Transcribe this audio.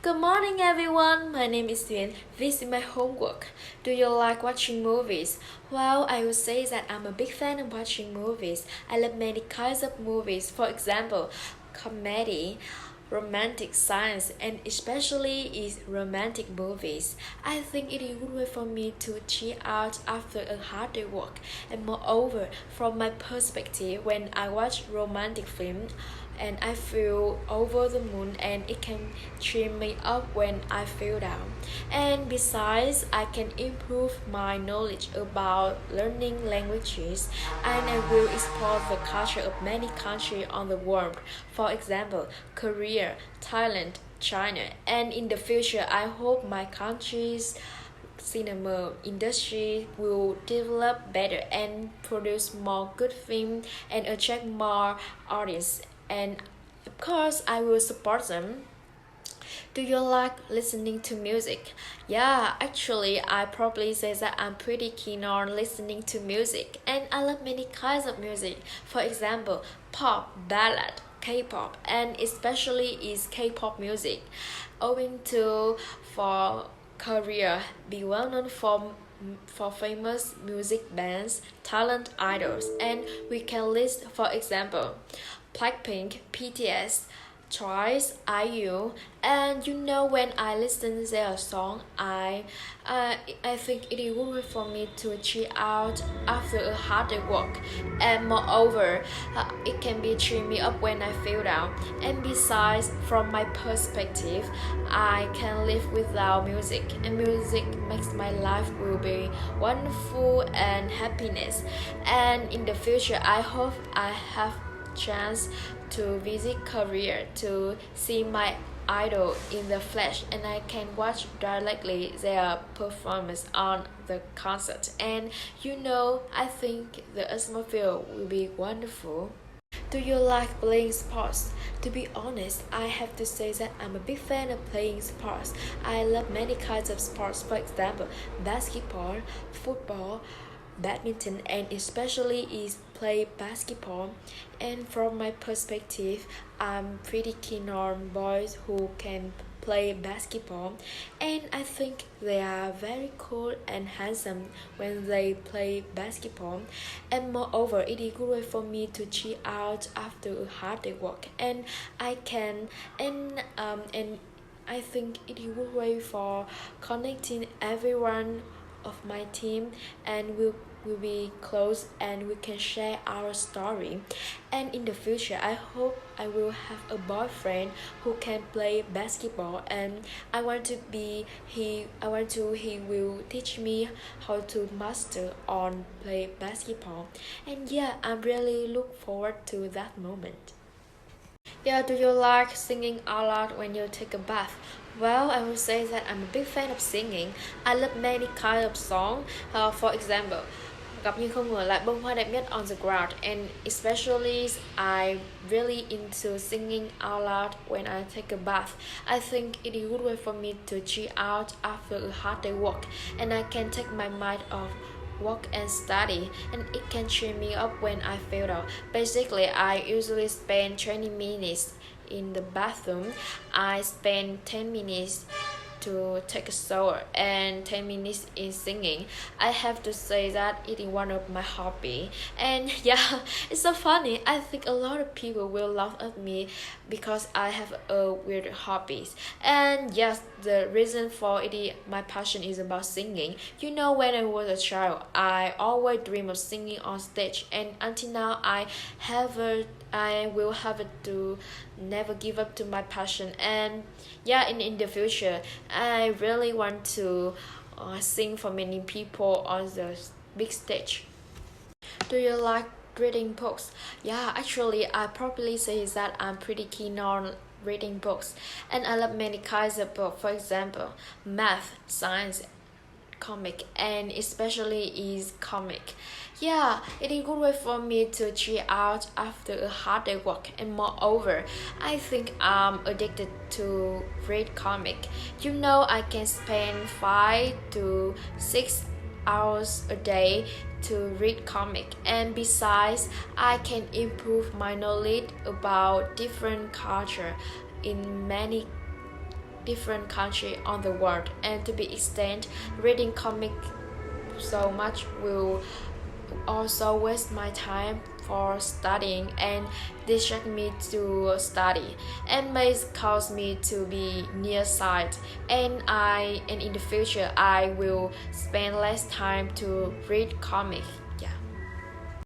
Good morning, everyone. My name is Vid3. This is my homework. Do you like watching movies? Well, I would say that I'm a big fan of watching movies. I love many kinds of movies. For example, comedy, romantic, science, and especially is romantic movies. I think it is a good way for me to cheer out after a hard day work. And moreover, from my perspective, when I watch romantic films, and I feel over the moon and it can cheer me up when I feel down. And besides, I can improve my knowledge about learning languages and I will explore the culture of many countries on the world. For example, Korea, Thailand, China, and in the future, I hope my country's cinema industry will develop better and produce more good films and attract more audience, and of course I will support them. Do you like listening to music? Yeah, actually, I probably say that I'm pretty keen on listening to music, and I love many kinds of music. For example, pop, ballad, K-pop, and especially is K-pop music. Owing to for Korea be well known for famous music bands, talent idols, and we can list for example Blackpink, BTS, Twice, IU, and when I listen to their song, I think it is good for me to cheer out after a hard day work, and moreover, it can be cheer me up when I feel down. And besides, from my perspective, I can live without music, and music makes my life will be wonderful and happiness. And in the future, I hope I have chance to visit Korea to see my idol in the flesh and I can watch directly their performance on the concert, and I think the atmosphere will be wonderful. Do you like playing sports? To be honest, I have to say that I'm a big fan of playing sports. I love many kinds of sports, for example, basketball, football, badminton, and especially is play basketball. And from my perspective, I'm pretty keen on boys who can play basketball, and I think they are very cool and handsome when they play basketball. And moreover, it is a good way for me to cheer out after a hard day work, and I can and I think it is a good way for connecting everyone of my team, and will be close and we can share our story. And in the future, I hope I will have a boyfriend who can play basketball, and he will teach me how to master on play basketball. And yeah, I'm really look forward to that moment. Yeah, do you like singing out loud when you take a bath? Well, I would say that I'm a big fan of singing. I love many kinds of songs. For example, gặp nhưng không ngờ lại bông hoa đẹp nhất on the ground, and especially I really into singing out loud when I take a bath. I think it is a good way for me to cheer out after a hard day work, and I can take my mind off work and study, and it can cheer me up when I feel down. Basically, I usually spend 20 minutes in the bathroom. I spend 10 minutes to take a shower and 10 minutes in singing. I have to say that it is one of my hobby, and yeah, it's so funny. I think a lot of people will laugh at me because I have a weird hobbies. And yes, the reason for it is my passion is about singing. When I was a child, I always dream of singing on stage, and until now I will have it to never give up to my passion. And yeah, in the future, I really want to sing for many people on the big stage. Do you like reading books? Yeah, actually, I probably say that I'm pretty keen on reading books, and I love many kinds of books. For example, math, science, comic, and especially is comic. Yeah, it is a good way for me to cheer out after a hard day work, and moreover, I think I'm addicted to read comic. I can spend 5 to 6 hours a day to read comic, and besides, I can improve my knowledge about different culture in many different country on the world, and to be extent, reading comic so much will also waste my time for studying and distract me to study, and may cause me to be nearsighted, and in the future I will spend less time to read comics.